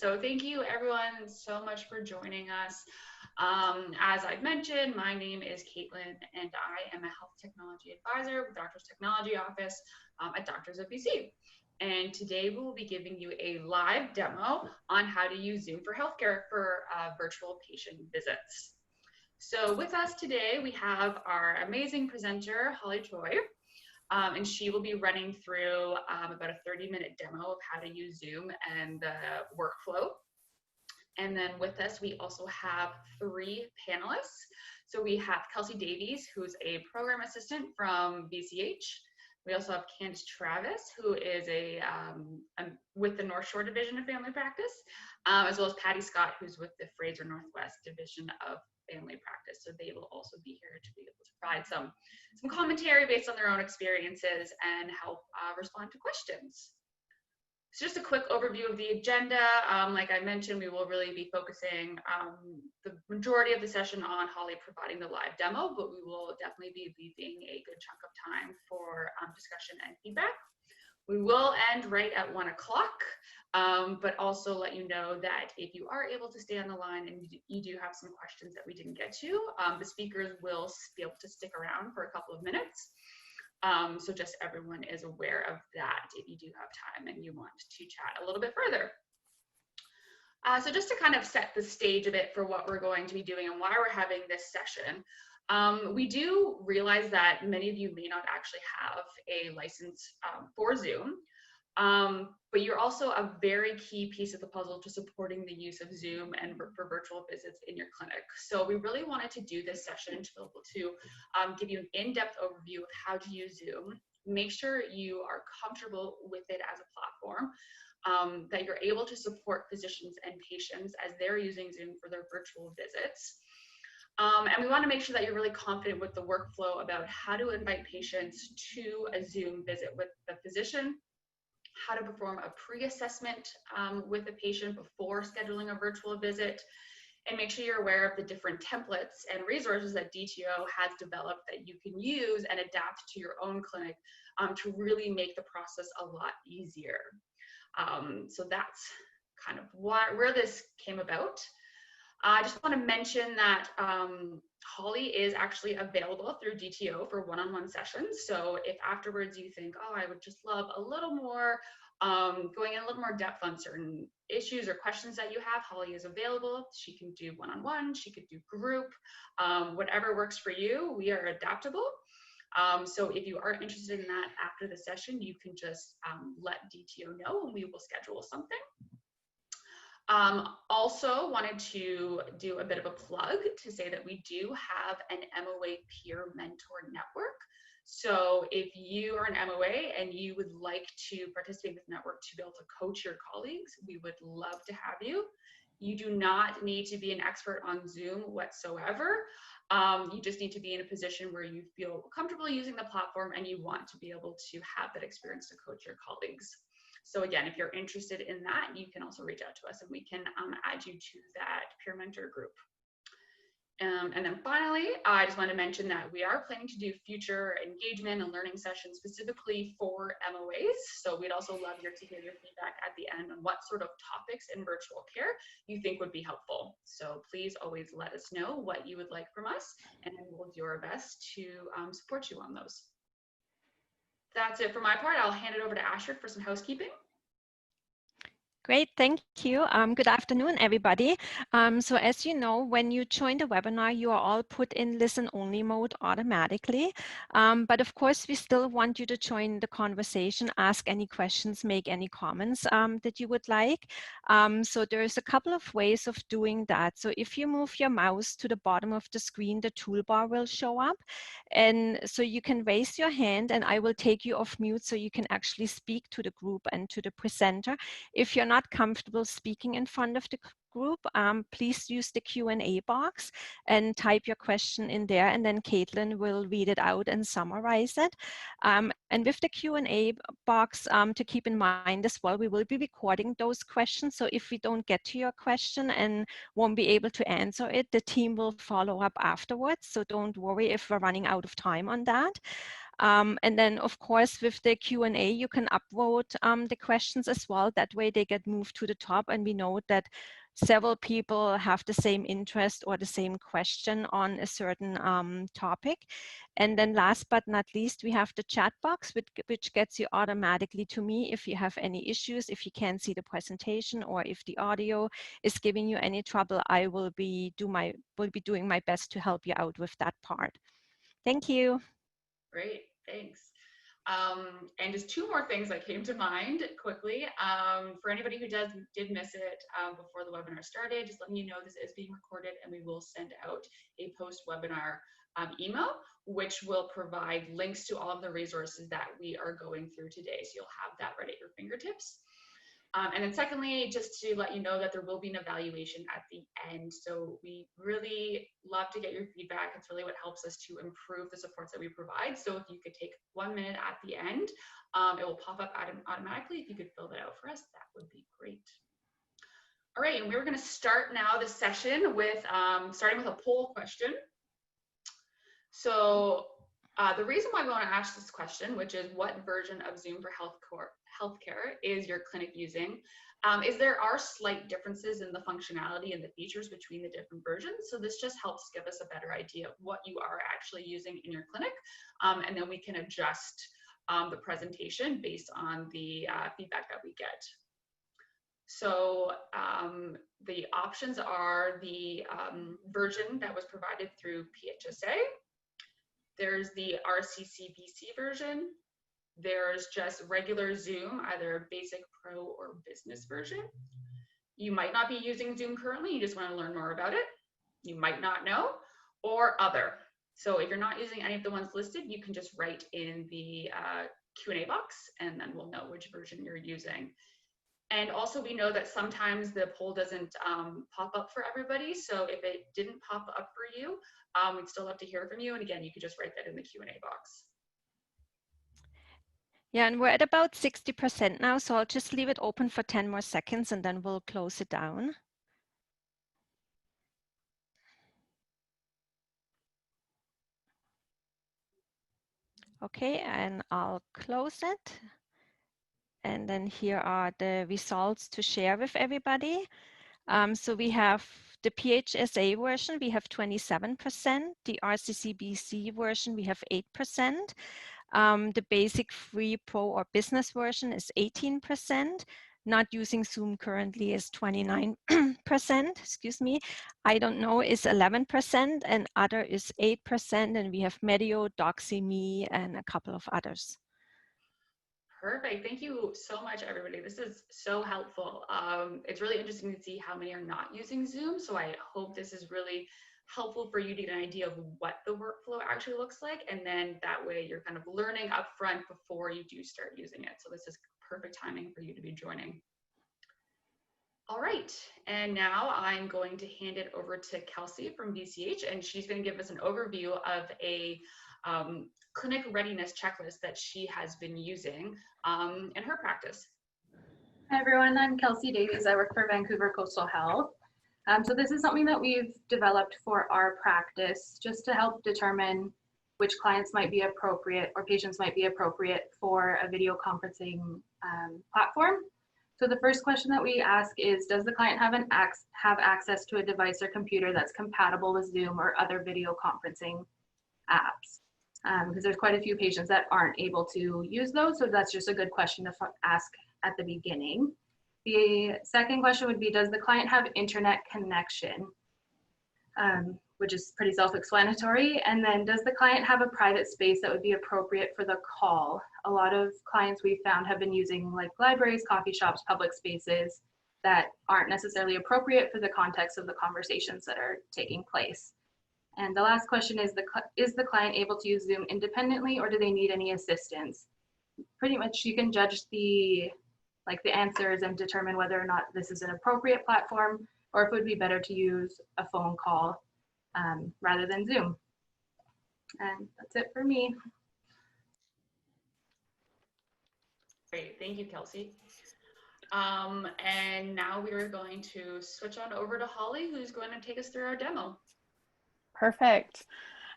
So thank you everyone so much for joining us. As I've mentioned, my name is Caitlin and I am a health technology advisor with Doctors Technology Office at Doctors of BC. And today we will be giving you a live demo on how to use Zoom for healthcare for virtual patient visits. So with us today, we have our amazing presenter, Holly Choi. And she will be running through about a 30-minute demo of how to use Zoom and the workflow. And then with us, we also have 3 panelists. So we have Kelsey Davies, who's a program assistant from BCH. We also have Candice Travis, who is with the North Shore Division of Family Practice, as well as Patty Scott, who's with the Fraser Northwest Division of Family Practice. So they will also be here to be able to provide some commentary based on their own experiences and help respond to questions. So just a quick overview of the agenda. Like I mentioned, we will really be focusing the majority of the session on Holly providing the live demo, but we will definitely be leaving a good chunk of time for discussion and feedback. We will end right at 1 o'clock, but also let you know that if you are able to stay on the line and you do have some questions that we didn't get to, the speakers will be able to stick around for a couple of minutes. So just everyone is aware of that if you do have time and you want to chat a little bit further. So just to kind of set the stage a bit for what we're going to be doing and why we're having this session, we do realize that many of you may not actually have a license for Zoom, but you're also a very key piece of the puzzle to supporting the use of Zoom and for virtual visits in your clinic. So we really wanted to do this session to be able to give you an in-depth overview of how to use Zoom, make sure you are comfortable with it as a platform, that you're able to support physicians and patients as they're using Zoom for their virtual visits. And we want to make sure that you're really confident with the workflow about how to invite patients to a Zoom visit with the physician, how to perform a pre-assessment with a patient before scheduling a virtual visit, and make sure you're aware of the different templates and resources that DTO has developed that you can use and adapt to your own clinic to really make the process a lot easier. So that's kind of where this came about. I just want to mention that Holly is actually available through DTO for one-on-one sessions. So if afterwards you think, oh, I would just love a little more, going in a little more depth on certain issues or questions that you have, Holly is available. She can do one-on-one, she could do group, whatever works for you. We are adaptable. So if you are interested in that after the session, you can just let DTO know and we will schedule something. Also wanted to do a bit of a plug to say that we do have an MOA peer mentor network. So if you are an MOA and you would like to participate in this network to be able to coach your colleagues, we would love to have you. You do not need to be an expert on Zoom whatsoever. You just need to be in a position where you feel comfortable using the platform and you want to be able to have that experience to coach your colleagues. So again, if you're interested in that, you can also reach out to us and we can add you to that peer mentor group. And then finally, I just want to mention that we are planning to do future engagement and learning sessions specifically for MOAs. So we'd also love to hear your feedback at the end on what sort of topics in virtual care you think would be helpful. So please always let us know what you would like from us and we'll do our best to support you on those. That's it for my part. I'll hand it over to Ashford for some housekeeping. Great, thank you. Good afternoon, everybody. So as you know, when you join the webinar, you are all put in listen-only mode automatically. But of course, we still want you to join the conversation, ask any questions, make any comments that you would like. So there's a couple of ways of doing that. So if you move your mouse to the bottom of the screen, the toolbar will show up. And so you can raise your hand and I will take you off mute so you can actually speak to the group and to the presenter. If you're not comfortable speaking in front of the group, please use the Q&A box and type your question in there, and then Caitlin will read it out and summarize it. And with the Q&A box, to keep in mind as well, we will be recording those questions. So if we don't get to your question and won't be able to answer it, the team will follow up afterwards. So don't worry if we're running out of time on that. And then, of course, with the Q&A, you can upvote the questions as well. That way they get moved to the top, and we know that several people have the same interest or the same question on a certain topic. And then last but not least, we have the chat box, which gets you automatically to me if you have any issues, if you can't see the presentation, or if the audio is giving you any trouble. I will be doing my best to help you out with that part. Thank you. Great, thanks. And just two more things that came to mind quickly. For anybody who did miss it before the webinar started, just letting you know this is being recorded, and we will send out a post-webinar email, which will provide links to all of the resources that we are going through today. So you'll have that right at your fingertips. And then secondly, just to let you know that there will be an evaluation at the end. So we really love to get your feedback. It's really what helps us to improve the supports that we provide. So if you could take 1 minute at the end, it will pop up automatically. If you could fill that out for us, that would be great. All right, and we're going to start now the session with starting with a poll question. So the reason why we want to ask this question, which is what version of Zoom for healthcare is your clinic using, is there are slight differences in the functionality and the features between the different versions. So this just helps give us a better idea of what you are actually using in your clinic. And then we can adjust the presentation based on the feedback that we get. So the options are the version that was provided through PHSA. There's the RCCBC version. There's just regular Zoom, either basic, pro, or business version. You might not be using Zoom currently, you just want to learn more about it. You might not know, or other. So if you're not using any of the ones listed, you can just write in the Q&A box, and then we'll know which version you're using. And also we know that sometimes the poll doesn't pop up for everybody. So if it didn't pop up for you, we'd still love to hear from you. And again, you could just write that in the Q&A box. Yeah, and we're at about 60% now, so I'll just leave it open for 10 more seconds and then we'll close it down. Okay, and I'll close it. And then here are the results to share with everybody. So we have the PHSA version, we have 27%. The RCCBC version, we have 8%. The basic free pro or business version is 18%. Not using Zoom currently is 29%, excuse me. I don't know is 11%, and other is 8%. And we have Medio, DoxyMe, and a couple of others. Perfect. Thank you so much, everybody. This is so helpful. It's really interesting to see how many are not using Zoom. So I hope this is really helpful for you to get an idea of what the workflow actually looks like. And then that way you're kind of learning upfront before you do start using it. So this is perfect timing for you to be joining. All right, and now I'm going to hand it over to Kelsey from BCH, and she's going to give us an overview of a clinic readiness checklist that she has been using in her practice. Hi everyone, I'm Kelsey Davies. I work for Vancouver Coastal Health. So this is something that we've developed for our practice just to help determine which clients might be appropriate or patients might be appropriate for a video conferencing platform. So the first question that we ask is, does the client have access to a device or computer that's compatible with Zoom or other video conferencing apps? Because there's quite a few patients that aren't able to use those, so that's just a good question to ask at the beginning. The second question would be, does the client have internet connection? Which is pretty self-explanatory. And then does the client have a private space that would be appropriate for the call? A lot of clients we've found have been using like libraries, coffee shops, public spaces that aren't necessarily appropriate for the context of the conversations that are taking place. And the last question is the client able to use Zoom independently, or do they need any assistance? Pretty much you can judge the answers and determine whether or not this is an appropriate platform, or if it would be better to use a phone call rather than Zoom. And that's it for me. Great, thank you, Kelsey. And now we are going to switch on over to Holly, who's going to take us through our demo. Perfect.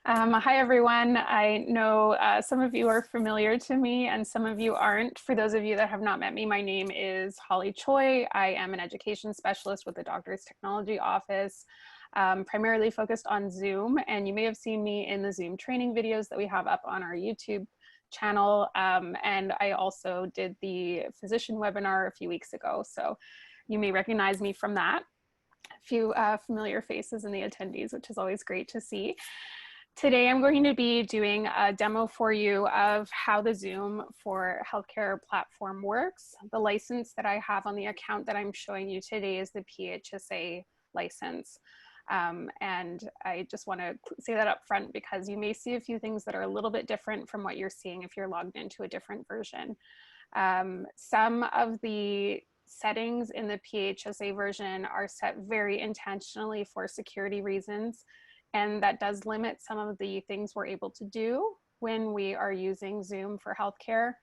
Hi, everyone. I know some of you are familiar to me and some of you aren't. For those of you that have not met me, my name is Holly Choi. I am an education specialist with the Doctor's Technology Office, primarily focused on Zoom. And you may have seen me in the Zoom training videos that we have up on our YouTube channel. And I also did the physician webinar a few weeks ago. So you may recognize me from that. A few familiar faces in the attendees, which is always great to see. Today, I'm going to be doing a demo for you of how the Zoom for Healthcare platform works. The license that I have on the account that I'm showing you today is the PHSA license. And I just want to say that up front because you may see a few things that are a little bit different from what you're seeing if you're logged into a different version. Some of the settings in the PHSA version are set very intentionally for security reasons. And that does limit some of the things we're able to do when we are using Zoom for healthcare.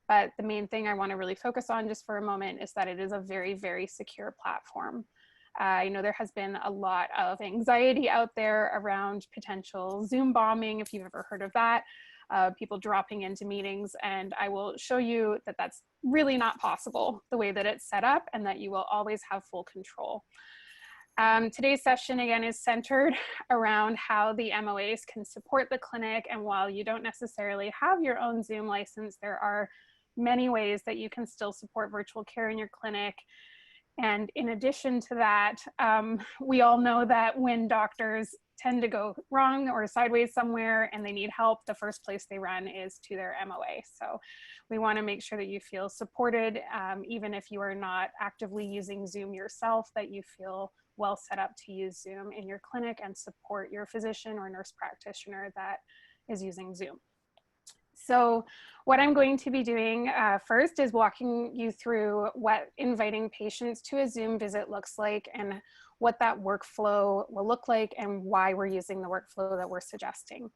But the main thing I want to really focus on just for a moment is that it is a very, very secure platform. I know there has been a lot of anxiety out there around potential Zoom bombing, if you've ever heard of that, people dropping into meetings. And I will show you that that's really not possible the way that it's set up and that you will always have full control. Today's session again is centered around how the MOAs can support the clinic, and while you don't necessarily have your own Zoom license, there are many ways that you can still support virtual care in your clinic. And in addition to that, we all know that when doctors tend to go wrong or sideways somewhere and they need help, the first place they run is to their MOA. So we want to make sure that you feel supported, even if you are not actively using Zoom yourself, that you feel well set up to use Zoom in your clinic and support your physician or nurse practitioner that is using Zoom. So what I'm going to be doing first is walking you through what inviting patients to a Zoom visit looks like and what that workflow will look like and why we're using the workflow that we're suggesting.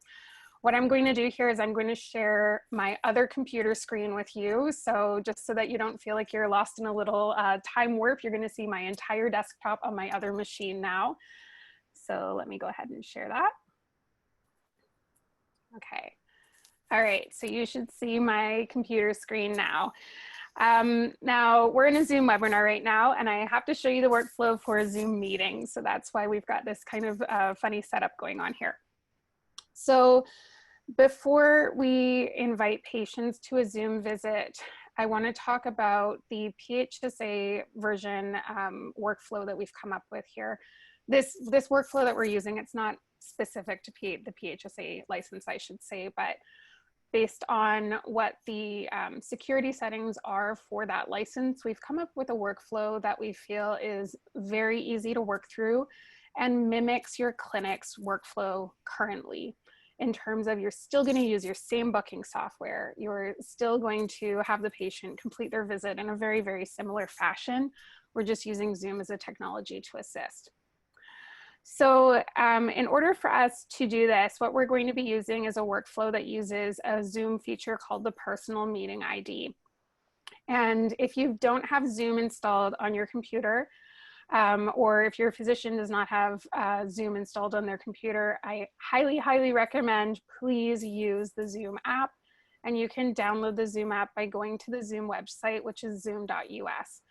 What I'm going to do here is I'm going to share my other computer screen with you. So just so that you don't feel like you're lost in a little time warp, you're going to see my entire desktop on my other machine now. So let me go ahead and share that. Okay. All right, so you should see my computer screen now. Now we're in a Zoom webinar right now, and I have to show you the workflow for a Zoom meeting. So that's why we've got this kind of funny setup going on here. So before we invite patients to a Zoom visit, I want to talk about the PHSA version workflow that we've come up with here. This workflow that we're using, it's not specific to the PHSA license, I should say, but based on what the security settings are for that license, we've come up with a workflow that we feel is very easy to work through and mimics your clinic's workflow currently, in terms of you're still going to use your same booking software. You're still going to have the patient complete their visit in a very, very similar fashion. We're just using Zoom as a technology to assist. So in order for us to do this, what we're going to be using is a workflow that uses a Zoom feature called the Personal Meeting ID. And if you don't have Zoom installed on your computer, or if your physician does not have Zoom installed on their computer, I highly, highly recommend please use the Zoom app. And you can download the Zoom app by going to the Zoom website, which is zoom.us.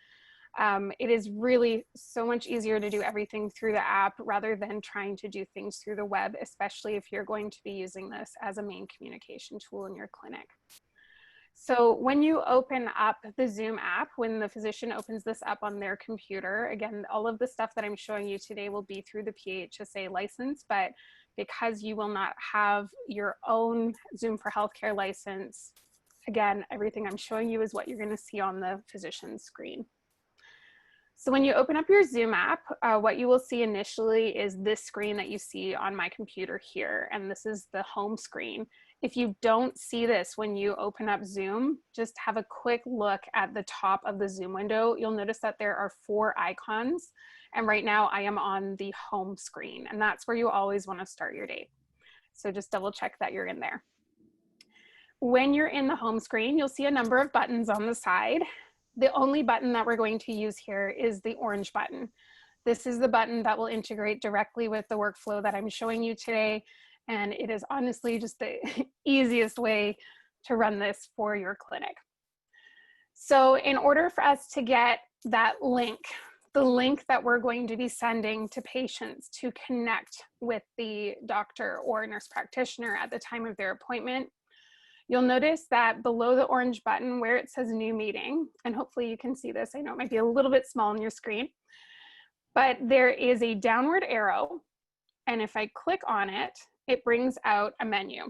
It is really so much easier to do everything through the app rather than trying to do things through the web, especially if you're going to be using this as a main communication tool in your clinic. So when you open up the Zoom app, when the physician opens this up on their computer, again, all of the stuff that I'm showing you today will be through the PHSA license, but because you will not have your own Zoom for Healthcare license, again, everything I'm showing you is what you're going to see on the physician's screen. So when you open up your Zoom app, what you will see initially is this screen that you see on my computer here, and this is the home screen. If you don't see this when you open up Zoom, just have a quick look at the top of the Zoom window. You'll notice that there are 4 icons, and right now I am on the home screen, and that's where you always want to start your day. So just double check that you're in there. When you're in the home screen, you'll see a number of buttons on the side. The only button that we're going to use here is the orange button. This is the button that will integrate directly with the workflow that I'm showing you today. And it is honestly just the easiest way to run this for your clinic. So in order for us to get that link, the link that we're going to be sending to patients to connect with the doctor or nurse practitioner at the time of their appointment, you'll notice that below the orange button where it says new meeting, and hopefully you can see this, I know it might be a little bit small on your screen, but there is a downward arrow, and if I click on it, it brings out a menu.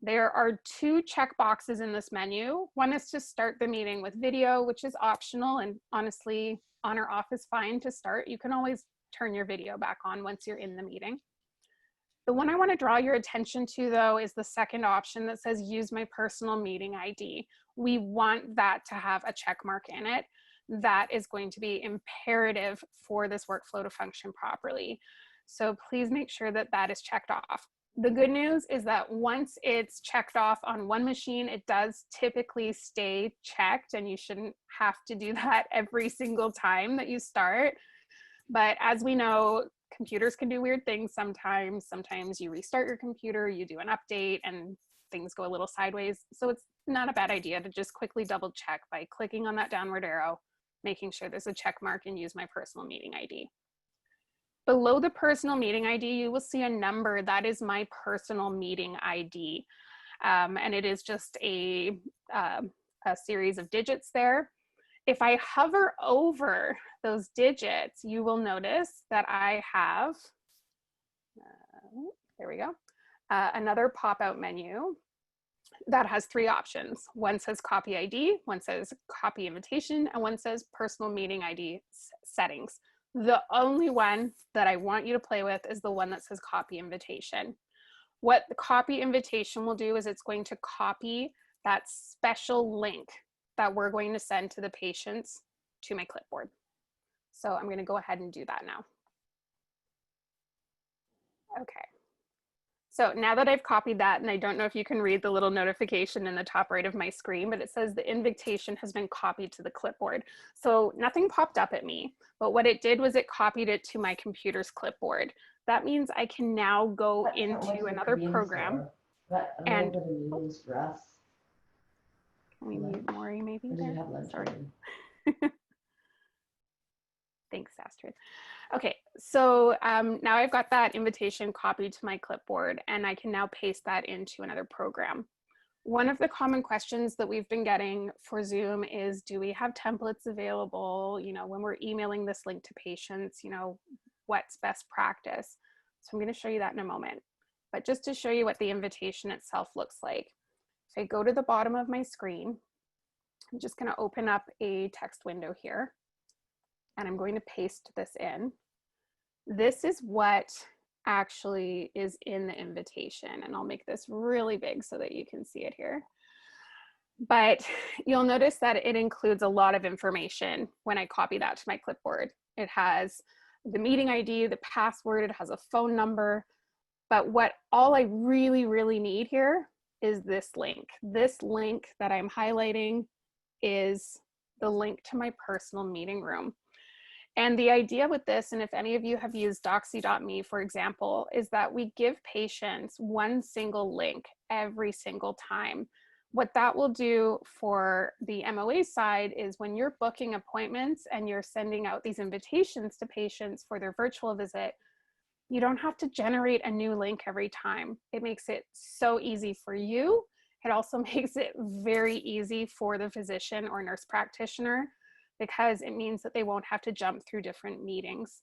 There are 2 check boxes in this menu. One is to start the meeting with video, which is optional, and honestly, on or off is fine to start. You can always turn your video back on once you're in the meeting. The one I want to draw your attention to, though, is the second option that says use my personal meeting ID. We want that to have a check mark in it. That is going to be imperative for this workflow to function properly. So please make sure that that is checked off. The good news is that once it's checked off on one machine, it does typically stay checked, and you shouldn't have to do that every single time that you start. But as we know, computers can do weird things sometimes. Sometimes you restart your computer, you do an update, and things go a little sideways. So it's not a bad idea to just quickly double check by clicking on that downward arrow, making sure there's a check mark, and use my personal meeting ID. Below the personal meeting ID, you will see a number. That is my personal meeting ID. And it is just a series of digits there. If I hover over those digits, you will notice that I have, there we go, another pop-out menu that has 3 options. One says copy ID, one says copy invitation, and one says personal meeting ID settings. The only one that I want you to play with is the one that says copy invitation. What the copy invitation will do is it's going to copy that special link that we're going to send to the patients to my clipboard. So I'm going to go ahead and do that now. Okay. So now that I've copied that, and I don't know if you can read the little notification in the top right of my screen, but it says the invitation has been copied to the clipboard. So nothing popped up at me, but what it did was it copied it to my computer's clipboard. That means I can now go into another program and can we mute Maury maybe there? Sorry. Thanks, Astrid. Okay, so now I've got that invitation copied to my clipboard, and I can now paste that into another program. One of the common questions that we've been getting for Zoom is, do we have templates available? You know, when we're emailing this link to patients, you know, what's best practice? So I'm going to show you that in a moment. But just to show you what the invitation itself looks like, if I go to the bottom of my screen, I'm just going to open up a text window here, and I'm going to paste this in. This is what actually is in the invitation, and I'll make this really big so that you can see it here. But you'll notice that it includes a lot of information when I copy that to my clipboard. It has the meeting ID, the password, it has a phone number, but what all I really need here is this link. This link that I'm highlighting is the link to my personal meeting room. And the idea with this, and if any of you have used Doxy.me, for example, is that we give patients one single link every single time. What that will do for the MOA side is when you're booking appointments and you're sending out these invitations to patients for their virtual visit, you don't have to generate a new link every time. It makes it so easy for you. It also makes it very easy for the physician or nurse practitioner, because it means that they won't have to jump through different meetings.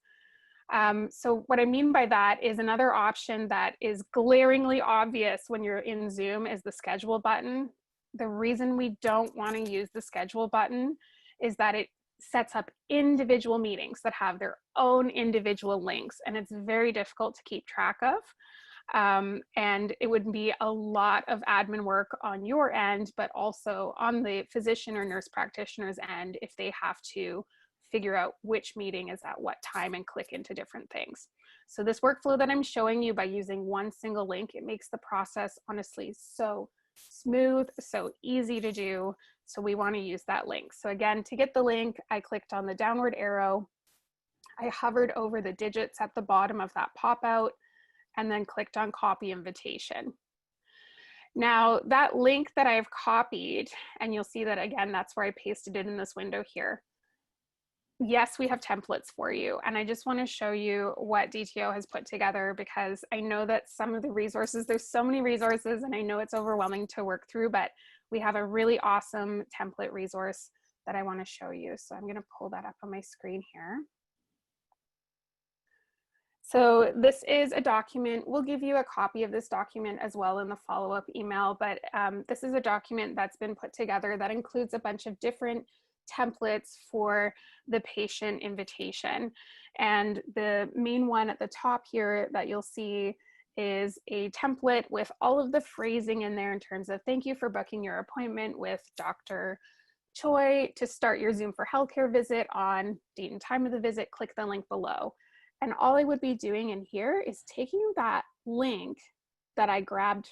So what I mean by that is another option that is glaringly obvious when you're in Zoom is the schedule button. The reason we don't want to use the schedule button is that it sets up individual meetings that have their own individual links, and it's very difficult to keep track of. And it would be a lot of admin work on your end, but also on the physician or nurse practitioner's end if they have to figure out which meeting is at what time and click into different things. So this workflow that I'm showing you by using one single link, it makes the process honestly so smooth, so easy to do. So we want to use that link. So again, to get the link, I clicked on the downward arrow. I hovered over the digits at the bottom of that pop-out. and then clicked on copy invitation. Now that link that I've copied, and you'll see that again, that's where I pasted it in this window here. Yes, we have templates for you. And I just want to show you what DTO has put together, because I know that some of the resources, there's so many resources, and I know it's overwhelming to work through, but we have a really awesome template resource that I want to show you. So I'm going to pull that up on my screen here. So this is a document. We'll give you a copy of this document as well in the follow-up email, but this is a document that's been put together that includes a bunch of different templates for the patient invitation. And the main one at the top here that you'll see is a template with all of the phrasing in there in terms of thank you for booking your appointment with Dr. Choi. To start your Zoom for healthcare visit on date and time of the visit, click the link below. And all I would be doing in here is taking that link that I grabbed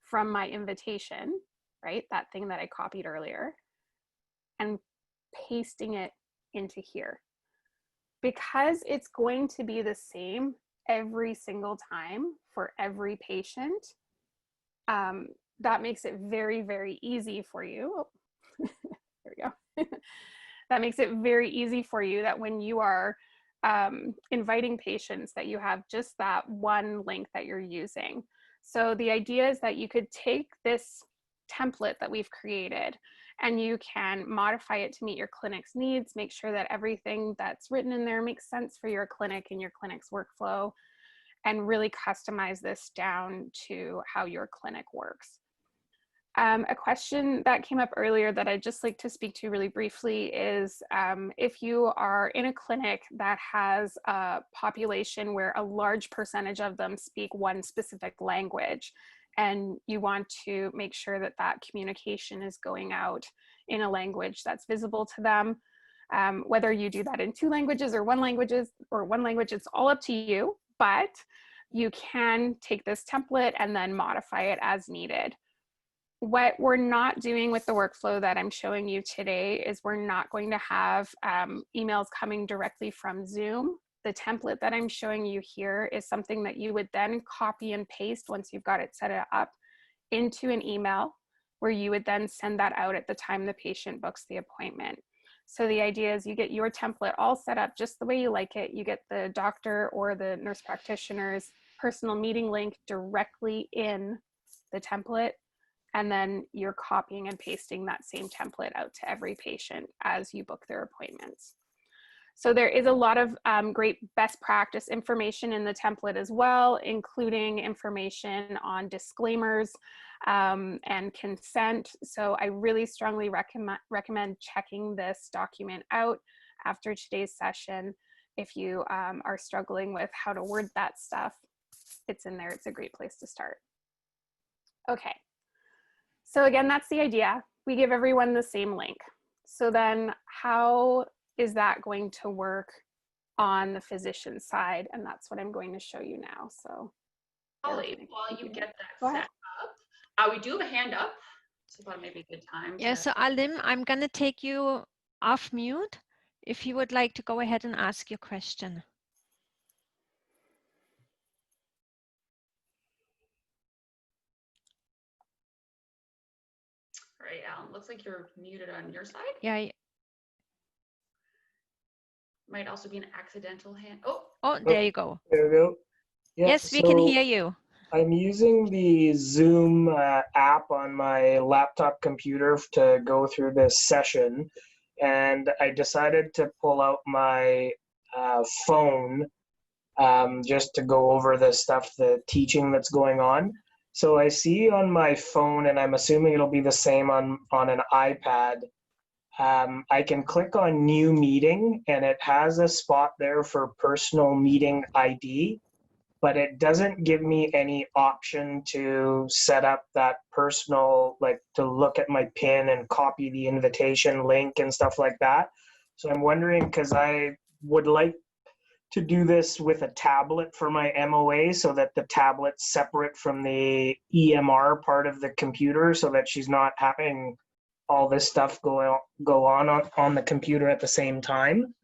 from my invitation, right? That thing that I copied earlier, and pasting it into here. Because it's going to be the same every single time for every patient, that makes it very, very easy for you. Oh, there we go. That makes it very easy for you that when you are inviting patients, that you have just that one link that you're using. So the idea is that you could take this template that we've created and you can modify it to meet your clinic's needs, make sure that everything that's written in there makes sense for your clinic and your clinic's workflow, and really customize this down to how your clinic works. A question that came up earlier that I'd just like to speak to really briefly is if you are in a clinic that has a population where a large percentage of them speak one specific language, and you want to make sure that that communication is going out in a language that's visible to them, whether you do that in 2 languages or one language, it's all up to you, but you can take this template and then modify it as needed. What we're not doing with the workflow that I'm showing you today is we're not going to have emails coming directly from Zoom. The template that I'm showing you here is something that you would then copy and paste once you've got it set up into an email, where you would then send that out at the time the patient books the appointment. So the idea is you get your template all set up just the way you like it. You get the doctor or the nurse practitioner's personal meeting link directly in the template, and then you're copying and pasting that same template out to every patient as you book their appointments. So there is a lot of great best practice information in the template as well, including information on disclaimers and consent. So I really strongly recommend checking this document out after today's session. If you are struggling with how to word that stuff, it's in there. It's a great place to start. Okay. So again, that's the idea. We give everyone the same link. So then how is that going to work on the physician side? And that's what I'm going to show you now. So Holly, while you get that set up, we do have a hand up. So that may be a good time. Yeah, so Alim, I'm going to take you off mute if you would like to go ahead and ask your question. All right, Alan, looks like you're muted on your side. Yeah. Might also be an accidental hand. Oh, there you go. There we go. Yeah, yes, we can hear you. I'm using the Zoom app on my laptop computer to go through this session, and I decided to pull out my phone just to go over the stuff, the teaching that's going on. So I see on my phone, and I'm assuming it'll be the same on an iPad, I can click on new meeting, and it has a spot there for personal meeting ID, but it doesn't give me any option to set up that personal, like to look at my PIN and copy the invitation link and stuff like that. So I'm wondering, because I would like to do this with a tablet for my MOA so that the tablet's separate from the EMR part of the computer, so that she's not having all this stuff go on the computer at the same time.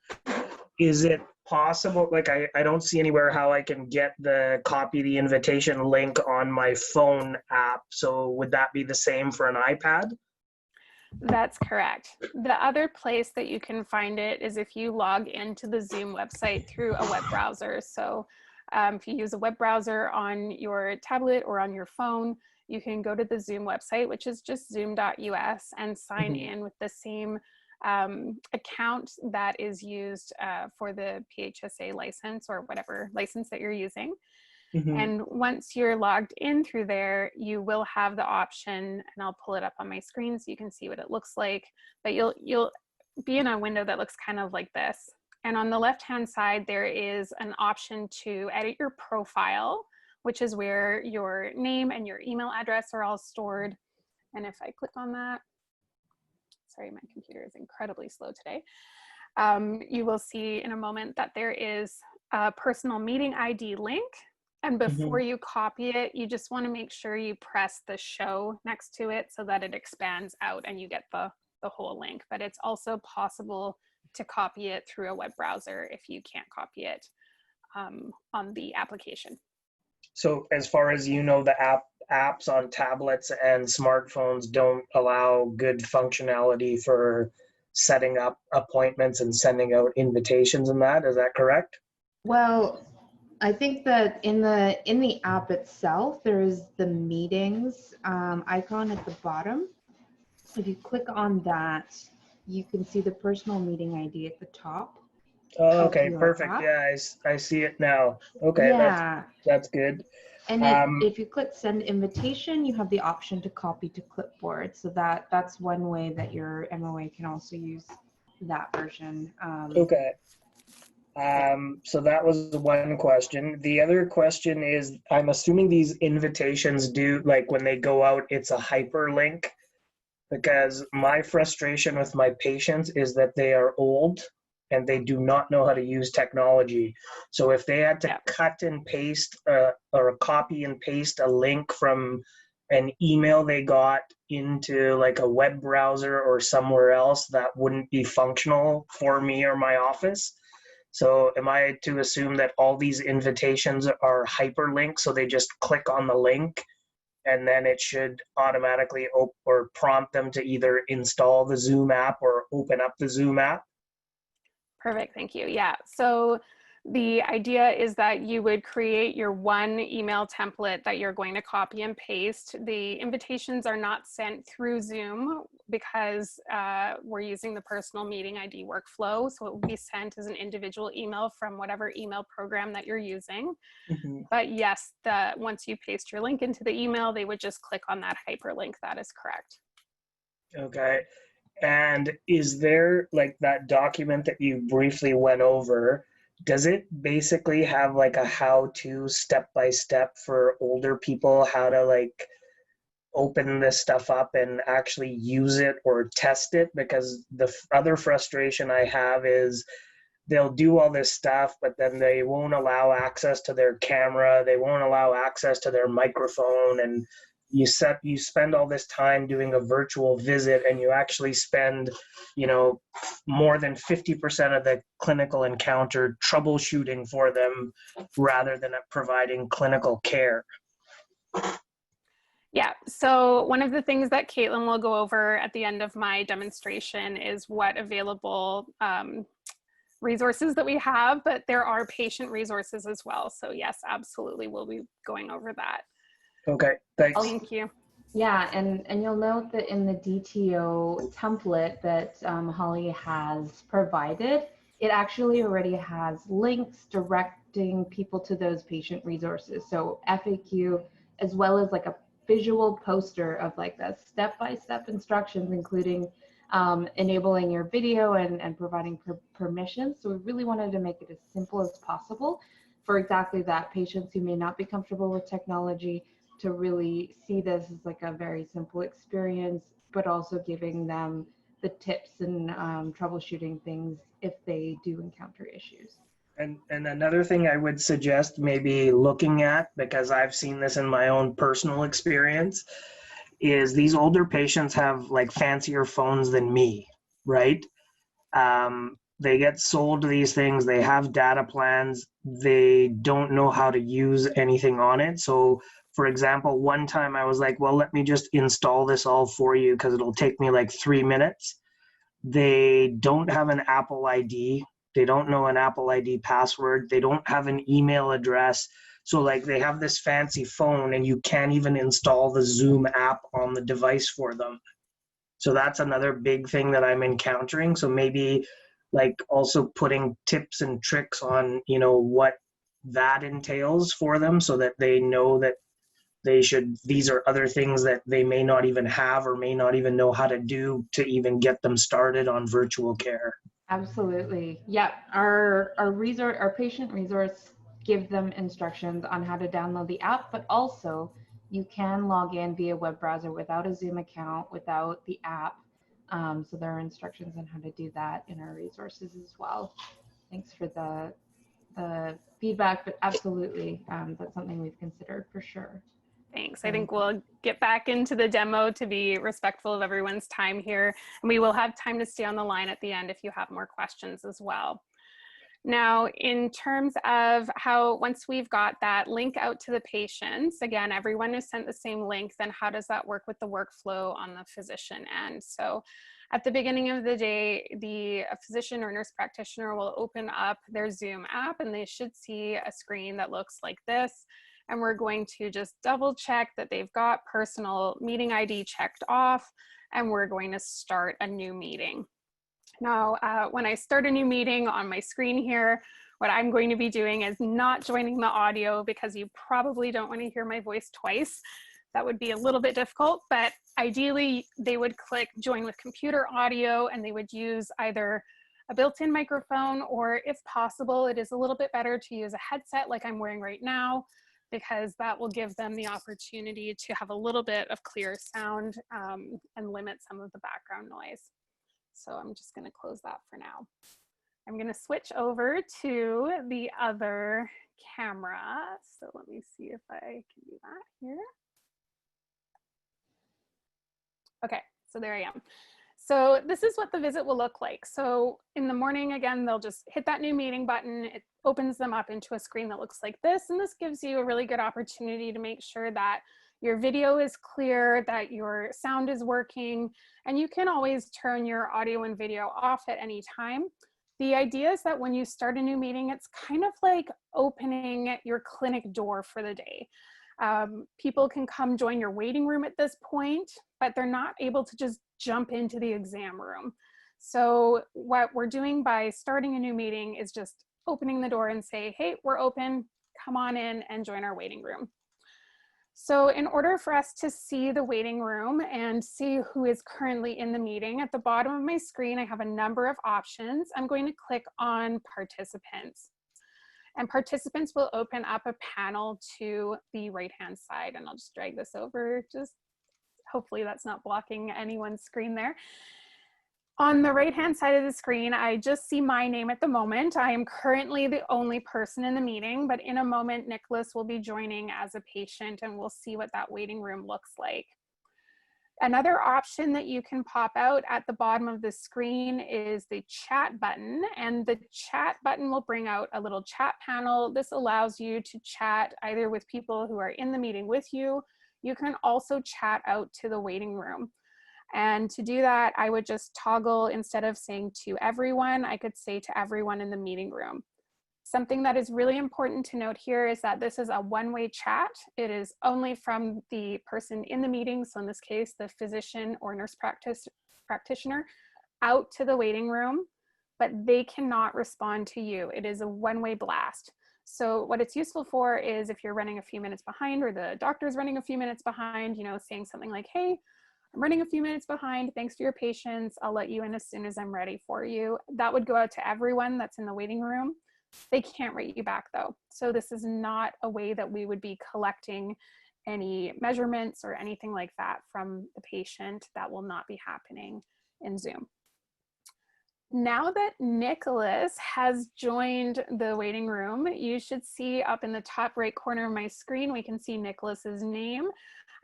Is it possible, like I don't see anywhere how I can get the copy the invitation link on my phone app. So would that be the same for an iPad? That's correct. The other place that you can find it is if you log into the Zoom website through a web browser. So if you use a web browser on your tablet or on your phone, you can go to the Zoom website, which is just zoom.us, and sign in with the same account that is used for the PHSA license or whatever license that you're using. And once you're logged in through there, you will have the option, and I'll pull it up on my screen so you can see what it looks like, but you'll be in a window that looks kind of like this. And on the left-hand side, there is an option to edit your profile, which is where your name and your email address are all stored. And if I click on that, sorry, my computer is incredibly slow today. You will see in a moment that there is a personal meeting ID link. And before you copy it, you just want to make sure you press the show next to it so that it expands out and you get the whole link. But it's also possible to copy it through a web browser if you can't copy it on the application. So as far as you know, the apps on tablets and smartphones don't allow good functionality for setting up appointments and sending out invitations and that, is that correct? Well, I think that in the app itself, there is the meetings icon at the bottom. If you click on that, you can see the personal meeting ID at the top. Oh, okay, perfect. Yeah, I see it now. Okay, yeah. That's good. And if you click send invitation, you have the option to copy to clipboard. So that's one way that your MOA can also use that version. Okay. So that was one question. The other question is, I'm assuming these invitations do, like when they go out, it's a hyperlink, because my frustration with my patients is that they are old and they do not know how to use technology. So if they had to cut and paste or copy and paste a link from an email they got into like a web browser or somewhere else, that wouldn't be functional for me or my office. So am I to assume that all these invitations are hyperlinks, so they just click on the link and then it should automatically or prompt them to either install the Zoom app or open up the Zoom app? Perfect, thank you. Yeah, so the idea is that you would create your one email template that you're going to copy and paste. The invitations are not sent through Zoom because we're using the personal meeting ID workflow. So it will be sent as an individual email from whatever email program that you're using. But yes, once you paste your link into the email, they would just click on that hyperlink. That is correct. Okay. And is there, like, that document that you briefly went over, does it basically have like a how-to step-by-step for older people, how to like open this stuff up and actually use it or test it? Because the other frustration I have is they'll do all this stuff, but then they won't allow access to their camera, they won't allow access to their microphone, and you spend all this time doing a virtual visit and you actually spend, more than 50% of the clinical encounter troubleshooting for them rather than providing clinical care. Yeah, so one of the things that Caitlin will go over at the end of my demonstration is what available resources that we have, but there are patient resources as well. So yes, absolutely, we'll be going over that. Okay, thanks. Thank you. Yeah, and you'll note that in the DTO template that Holly has provided, it actually already has links directing people to those patient resources. So FAQ, as well as like a visual poster of like the step-by-step instructions, including enabling your video and providing permissions. So we really wanted to make it as simple as possible for exactly that, patients who may not be comfortable with technology to really see this as like a very simple experience, but also giving them the tips and troubleshooting things if they do encounter issues. And another thing I would suggest maybe looking at, because I've seen this in my own personal experience, is these older patients have like fancier phones than me, right? they get sold these things, they have data plans, they don't know how to use anything on it. So for example, one time I was like, well, let me just install this all for you because it'll take me like 3 minutes. They don't have an Apple ID. They don't know an Apple ID password. They don't have an email address. So like they have this fancy phone and you can't even install the Zoom app on the device for them. So that's another big thing that I'm encountering. So maybe like also putting tips and tricks on, you know, what that entails for them so that they know that these are other things that they may not even have or may not even know how to do to even get them started on virtual care. Absolutely. Yeah, our patient resource give them instructions on how to download the app, but also you can log in via web browser without a Zoom account, without the app. So there are instructions on how to do that in our resources as well. Thanks for the feedback, but absolutely, that's something we've considered for sure. Thanks. I think we'll get back into the demo to be respectful of everyone's time here. And we will have time to stay on the line at the end if you have more questions as well. Now, in terms of how, once we've got that link out to the patients, again, everyone is sent the same link, then how does that work with the workflow on the physician end? So at the beginning of the day, a physician or nurse practitioner will open up their Zoom app and they should see a screen that looks like this. And we're going to just double check that they've got personal meeting ID checked off, and we're going to start a new meeting. Now, when I start a new meeting on my screen here, what I'm going to be doing is not joining the audio because you probably don't want to hear my voice twice. That would be a little bit difficult, but ideally they would click join with computer audio and they would use either a built-in microphone, or if possible, it is a little bit better to use a headset like I'm wearing right now, because that will give them the opportunity to have a little bit of clear sound and limit some of the background noise. So I'm just going to close that for now. I'm going to switch over to the other camera. So let me see if I can do that here. Okay, so there I am. So this is what the visit will look like. So in the morning, again, they'll just hit that new meeting button. It opens them up into a screen that looks like this. And this gives you a really good opportunity to make sure that your video is clear, that your sound is working, and you can always turn your audio and video off at any time. The idea is that when you start a new meeting, it's kind of like opening your clinic door for the day. People can come join your waiting room at this point, but they're not able to just jump into the exam room. So what we're doing by starting a new meeting is just opening the door and say, hey, we're open, come on in and join our waiting room. So in order for us to see the waiting room and see who is currently in the meeting, at the bottom of my screen, I have a number of options. I'm going to click on participants. And participants will open up a panel to the right-hand side. And I'll just drag this over, just hopefully that's not blocking anyone's screen there. On the right-hand side of the screen, I just see my name at the moment. I am currently the only person in the meeting, but in a moment, Nicholas will be joining as a patient and we'll see what that waiting room looks like. Another option that you can pop out at the bottom of the screen is the chat button, and the chat button will bring out a little chat panel. This allows you to chat either with people who are in the meeting with you. You can also chat out to the waiting room. And to do that, I would just toggle, instead of saying to everyone, I could say to everyone in the meeting room. Something that is really important to note here is that this is a one-way chat. It is only from the person in the meeting, so in this case, the physician or nurse practitioner, out to the waiting room, but they cannot respond to you. It is a one-way blast. So what it's useful for is if you're running a few minutes behind, or the doctor's running a few minutes behind, you know, saying something like, hey, I'm running a few minutes behind, thanks for your patience, I'll let you in as soon as I'm ready for you. That would go out to everyone that's in the waiting room. They can't write you back though. So this is not a way that we would be collecting any measurements or anything like that from the patient. That will not be happening in Zoom. Now that Nicholas has joined the waiting room, you should see up in the top right corner of my screen, we can see Nicholas's name.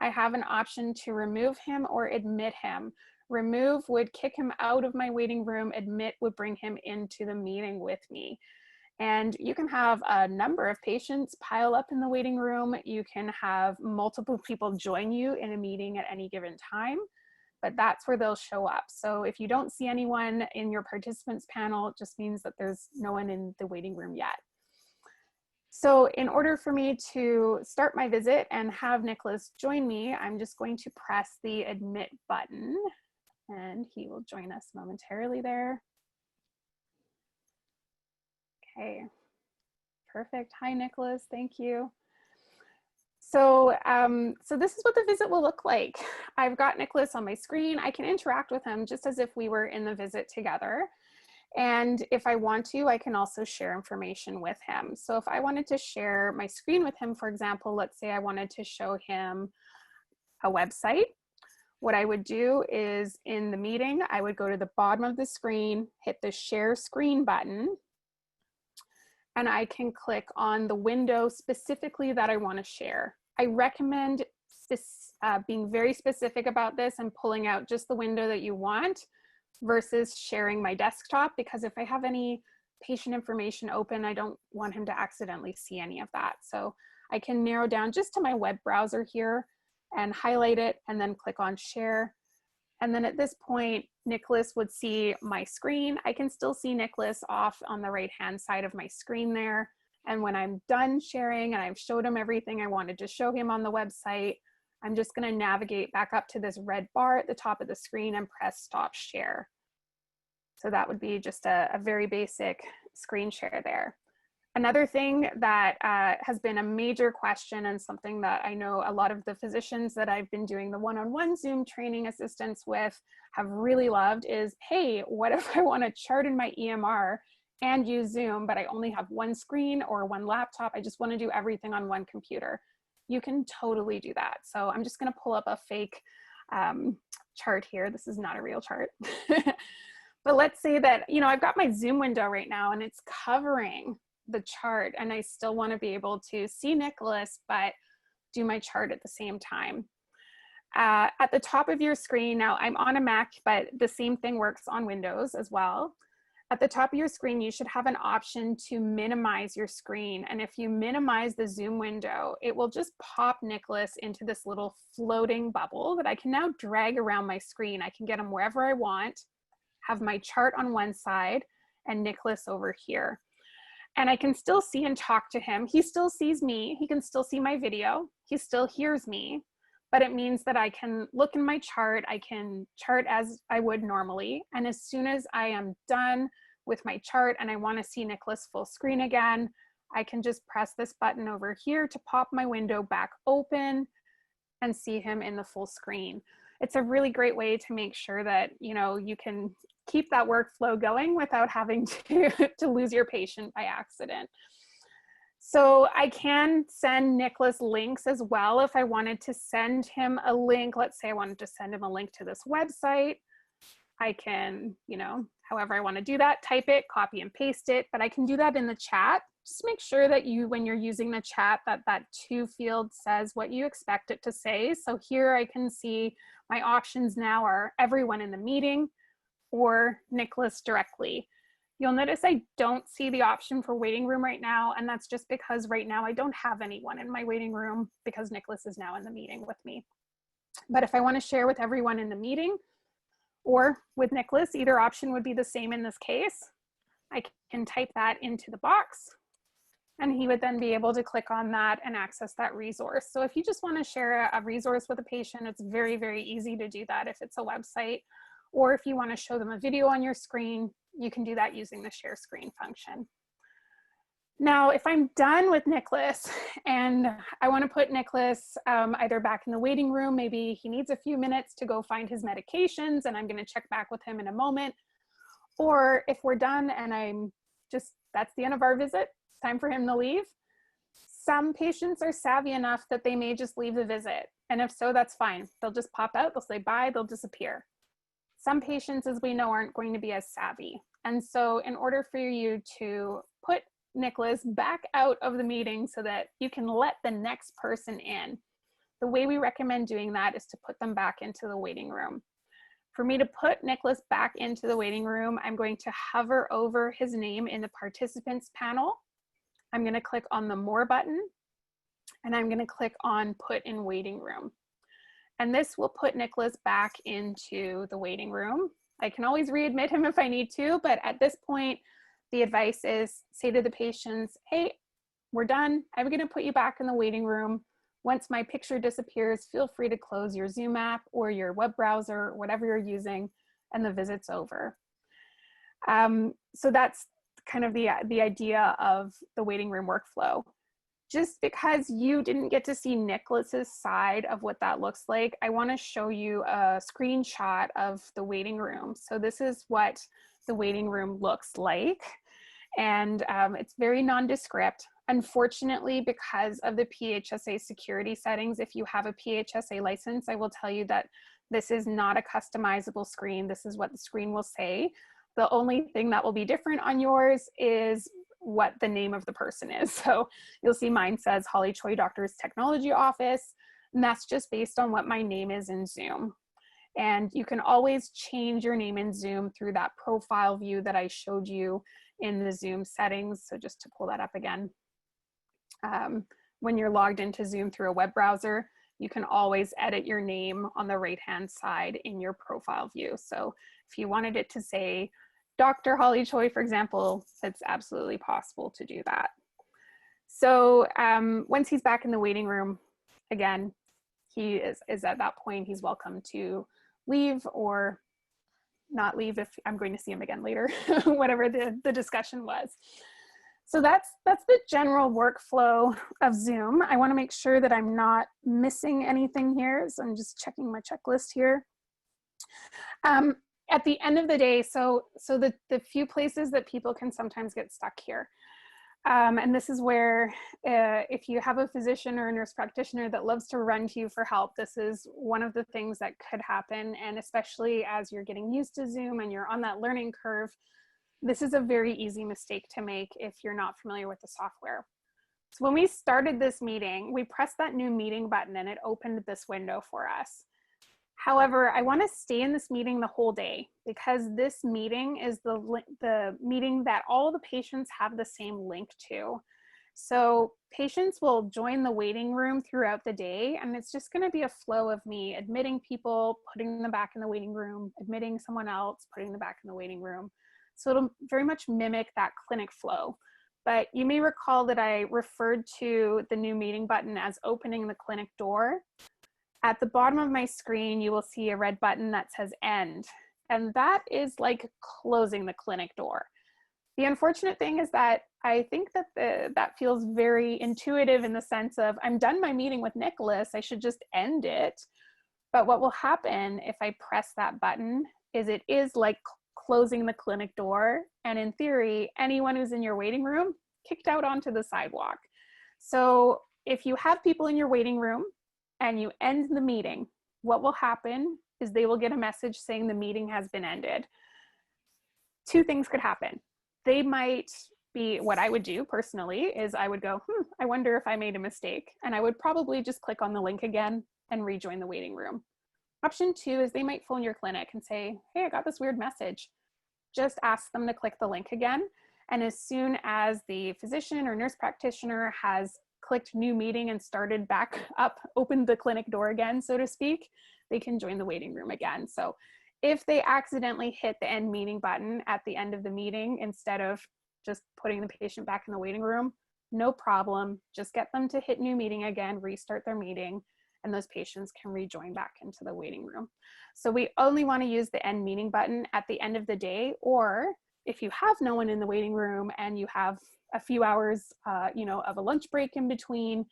I have an option to remove him or admit him. remove would kick him out of my waiting room, admit would bring him into the meeting with me. And you can have a number of patients pile up in the waiting room. You can have multiple people join you in a meeting at any given time, but that's where they'll show up. So if you don't see anyone in your participants panel, it just means that there's no one in the waiting room yet. So in order for me to start my visit and have Nicholas join me, I'm just going to press the admit button and he will join us momentarily there. Okay, perfect. Hi, Nicholas, thank you. So, so this is what the visit will look like. I've got Nicholas on my screen. I can interact with him just as if we were in the visit together. And if I want to, I can also share information with him. So if I wanted to share my screen with him, for example, let's say I wanted to show him a website. What I would do is in the meeting, I would go to the bottom of the screen, hit the share screen button, and I can click on the window specifically that I want to share. I recommend being very specific about this and pulling out just the window that you want versus sharing my desktop, because if I have any patient information open, I don't want him to accidentally see any of that. So I can narrow down just to my web browser here and highlight it and then click on share. And then at this point, Nicholas would see my screen. I can still see Nicholas off on the right-hand side of my screen there. And when I'm done sharing and I've showed him everything I wanted to show him on the website, I'm just going to navigate back up to this red bar at the top of the screen and press stop share. So that would be just a very basic screen share there. Another thing that has been a major question and something that I know a lot of the physicians that I've been doing the one-on-one Zoom training assistance with have really loved is, hey, what if I want to chart in my EMR and use Zoom, but I only have one screen or one laptop? I just want to do everything on one computer. You can totally do that. So I'm just going to pull up a fake chart here. This is not a real chart. But let's say that, you know, I've got my Zoom window right now and it's covering the chart and I still want to be able to see Nicholas, but do my chart at the same time. At the top of your screen, now I'm on a Mac, but the same thing works on Windows as well. At the top of your screen, you should have an option to minimize your screen. And if you minimize the Zoom window, it will just pop Nicholas into this little floating bubble that I can now drag around my screen. I can get him wherever I want, have my chart on one side and Nicholas over here. And I can still see and talk to him. He still sees me. He can still see my video. He still hears me, but it means that I can look in my chart. I can chart as I would normally. And as soon as I am done with my chart and I want to see Nicholas full screen again, I can just press this button over here to pop my window back open and see him in the full screen. It's a really great way to make sure that, you know, you can keep that workflow going without having to lose your patient by accident. So I can send Nicholas links as well. If I wanted to send him a link, let's say I wanted to send him a link to this website, I can, you know, however I want to do that, type it, copy and paste it, but I can do that in the chat. Just make sure that you, when you're using the chat, that to field says what you expect it to say. So here I can see my options now are everyone in the meeting or Nicholas directly. You'll notice I don't see the option for waiting room right now, and that's just because right now I don't have anyone in my waiting room because Nicholas is now in the meeting with me. But if I want to share with everyone in the meeting or with Nicholas, either option would be the same in this case. I can type that into the box and he would then be able to click on that and access that resource. So if you just want to share a resource with a patient, it's very, very easy to do that if it's a website. Or if you want to show them a video on your screen, you can do that using the share screen function. Now, if I'm done with Nicholas and I want to put Nicholas either back in the waiting room, maybe he needs a few minutes to go find his medications and I'm going to check back with him in a moment. Or if we're done and that's the end of our visit, it's time for him to leave. Some patients are savvy enough that they may just leave the visit. And if so, that's fine. They'll just pop out, they'll say bye, they'll disappear. Some patients, as we know, aren't going to be as savvy. And so in order for you to put Nicholas back out of the meeting so that you can let the next person in, the way we recommend doing that is to put them back into the waiting room. For me to put Nicholas back into the waiting room, I'm going to hover over his name in the participants panel. I'm going to click on the More button, and I'm going to click on Put in Waiting Room. And this will put Nicholas back into the waiting room. I can always readmit him if I need to, but at this point, the advice is say to the patients, hey, we're done. I'm going to put you back in the waiting room. Once my picture disappears, feel free to close your Zoom app or your web browser, whatever you're using, and the visit's over. So that's kind of the idea of the waiting room workflow. Just because you didn't get to see Nicholas's side of what that looks like, I want to show you a screenshot of the waiting room. So this is what the waiting room looks like. And it's very nondescript. Unfortunately, because of the PHSA security settings, if you have a PHSA license, I will tell you that this is not a customizable screen. This is what the screen will say. The only thing that will be different on yours is what the name of the person is. So you'll see mine says Holly Choi Doctor's Technology Office, and that's just based on what my name is in Zoom. And you can always change your name in Zoom through that profile view that I showed you in the Zoom settings. So just to pull that up again. When you're logged into Zoom through a web browser, you can always edit your name on the right-hand side in your profile view. So if you wanted it to say Dr. Holly Choi, for example, it's absolutely possible to do that. So once he's back in the waiting room, again, he is at that point, he's welcome to leave or not leave if I'm going to see him again later, whatever the discussion was. So that's the general workflow of Zoom. I want to make sure that I'm not missing anything here. So I'm just checking my checklist here. At the end of the day, so the few places that people can sometimes get stuck here. And this is where if you have a physician or a nurse practitioner that loves to run to you for help, this is one of the things that could happen. And especially as you're getting used to Zoom and you're on that learning curve, this is a very easy mistake to make if you're not familiar with the software. So when we started this meeting, we pressed that new meeting button and it opened this window for us. However, I want to stay in this meeting the whole day because this meeting is the meeting that all the patients have the same link to. So patients will join the waiting room throughout the day, and it's just going to be a flow of me admitting people, putting them back in the waiting room, admitting someone else, putting them back in the waiting room. So it'll very much mimic that clinic flow. But you may recall that I referred to the new meeting button as opening the clinic door. At the bottom of my screen, you will see a red button that says end, and that is like closing the clinic door. The unfortunate thing is that I think that that feels very intuitive in the sense of I'm done my meeting with Nicholas, I should just end it. But what will happen if I press that button is it is like closing the clinic door, and in theory, anyone who's in your waiting room kicked out onto the sidewalk. So if you have people in your waiting room and you end the meeting, what will happen is they will get a message saying the meeting has been ended. Two things could happen. They might be, what I would do personally is I would go, I wonder if I made a mistake. And I would probably just click on the link again and rejoin the waiting room. Option two is they might phone your clinic and say, hey, I got this weird message. Just ask them to click the link again. And as soon as the physician or nurse practitioner has clicked new meeting and started back up, opened the clinic door again, so to speak, they can join the waiting room again. So if they accidentally hit the end meeting button at the end of the meeting, instead of just putting the patient back in the waiting room, no problem. Just get them to hit new meeting again, restart their meeting, and those patients can rejoin back into the waiting room. So we only want to use the end meeting button at the end of the day, or if you have no one in the waiting room and you have a few hours, of a lunch break in between,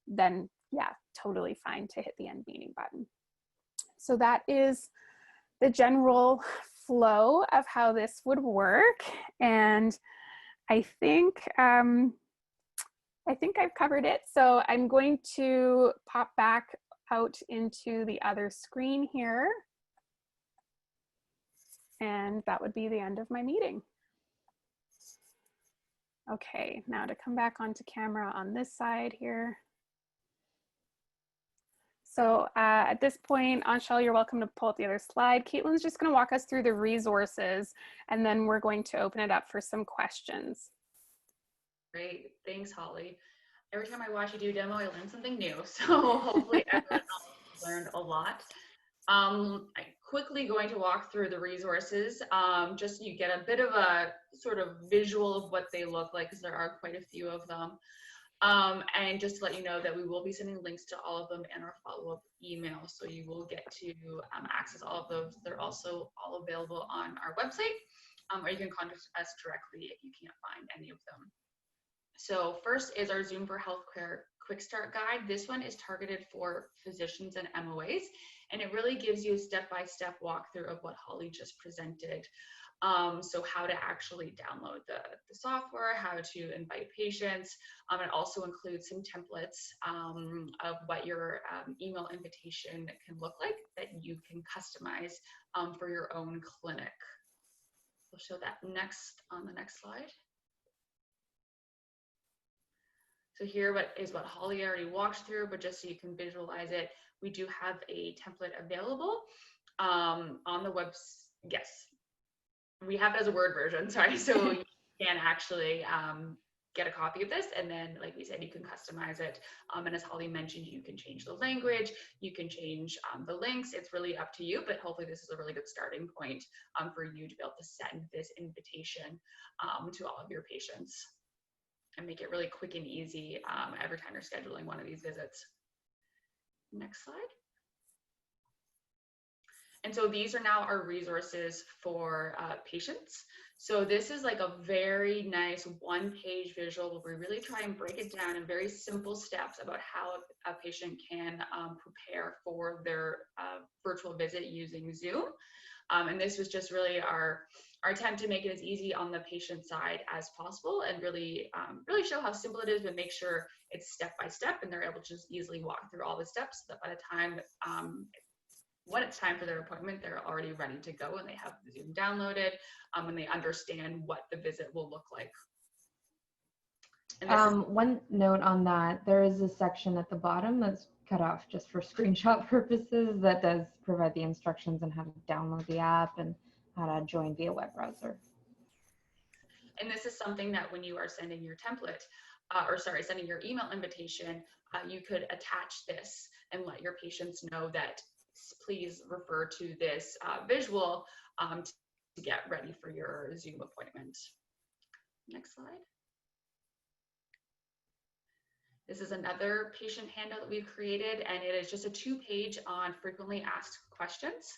then yeah, totally fine to hit the end meeting button. So that is the general flow of how this would work. And I think I've covered it. So I'm going to pop back out into the other screen here. And that would be the end of my meeting. Okay, now to come back onto camera on this side here. So at this point, Anshul, you're welcome to pull up the other slide. Caitlin's just going to walk us through the resources, and then we're going to open it up for some questions. Great, thanks, Holly. Every time I watch you do a demo, I learn something new. So hopefully everyone else learned a lot. I'm quickly going to walk through the resources, just so you get a bit of a sort of visual of what they look like, because there are quite a few of them. And just to let you know that we will be sending links to all of them in our follow-up email, so you will get to access all of those. They're also all available on our website, or you can contact us directly if you can't find any of them. So first is our Zoom for Healthcare Quick Start Guide. This one is targeted for physicians and MOAs, and it really gives you a step-by-step walkthrough of what Holly just presented. So how to actually download the software, how to invite patients. It also includes some templates of what your email invitation can look like that you can customize for your own clinic. We'll show that next on the next slide. So here what Holly already walked through, but just so you can visualize it, we do have a template available on the website. Yes, we have it as a Word version, sorry. So you can actually get a copy of this, and then, like we said, you can customize it. And as Holly mentioned, you can change the language, you can change the links. It's really up to you, but hopefully this is a really good starting point for you to be able to send this invitation to all of your patients and make it really quick and easy every time you're scheduling one of these visits. Next slide. And so these are now our resources for patients. So this is like a very nice one-page visual where we really try and break it down in very simple steps about how a patient can prepare for their virtual visit using Zoom. And this was just really our attempt to make it as easy on the patient side as possible, and really show how simple it is, but make sure it's step by step, and they're able to just easily walk through all the steps, so that by the time when it's time for their appointment, they're already ready to go and they have Zoom downloaded, and they understand what the visit will look like. One note on that, there is a section at the bottom that's cut off just for screenshot purposes that does provide the instructions on how to download the app and how to join via web browser. And this is something that when you are sending your template, sending your email invitation, you could attach this and let your patients know that please refer to this visual to get ready for your Zoom appointment. Next slide. This is another patient handout that we've created, and it is just a 2-page on frequently asked questions.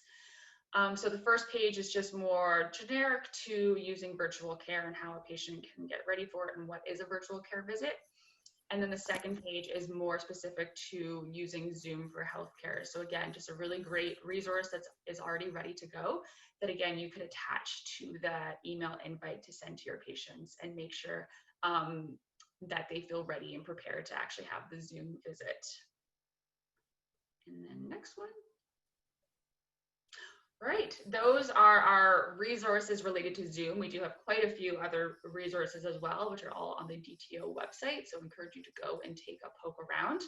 So the first page is just more generic to using virtual care and how a patient can get ready for it and what is a virtual care visit. And then the second page is more specific to using Zoom for healthcare. So again, just a really great resource that is already ready to go, that again, you could attach to the email invite to send to your patients and make sure that they feel ready and prepared to actually have the Zoom visit. And then next one. Right, those are our resources related to Zoom. We do have quite a few other resources as well, which are all on the DTO website, so I encourage you to go and take a poke around.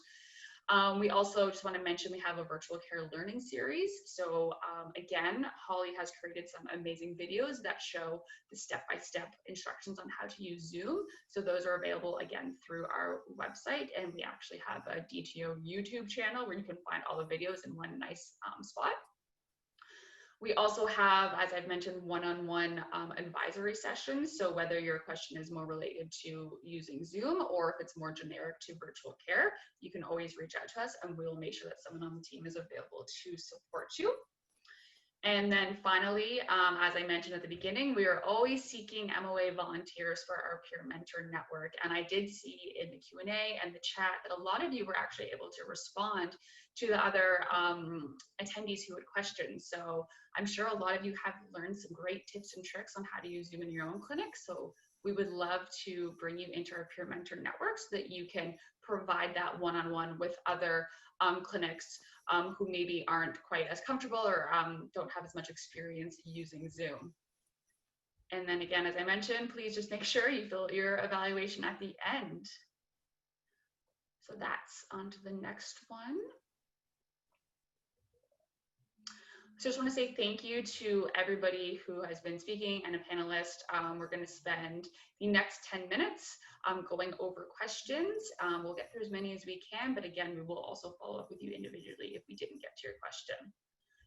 We also just want to mention we have a virtual care learning series. So again, Holly has created some amazing videos that show the step-by-step instructions on how to use Zoom. So those are available again through our website, and we actually have a DTO YouTube channel where you can find all the videos in one nice spot. We also have, as I've mentioned, one-on-one advisory sessions. So whether your question is more related to using Zoom or if it's more generic to virtual care, you can always reach out to us and we will make sure that someone on the team is available to support you. And then finally, as I mentioned at the beginning, we are always seeking MOA volunteers for our peer mentor network. And I did see in the Q&A and the chat that a lot of you were actually able to respond to the other attendees who had questions. So I'm sure a lot of you have learned some great tips and tricks on how to use Zoom in your own clinic. So we would love to bring you into our peer mentor network so that you can provide that one-on-one with other clinics who maybe aren't quite as comfortable or don't have as much experience using Zoom. And then again, as I mentioned, please just make sure you fill your evaluation at the end. So that's on to the next one. So I just want to say thank you to everybody who has been speaking and a panelist. We're going to spend the next 10 minutes going over questions. We'll get through as many as we can, but again, we will also follow up with you individually if we didn't get to your question.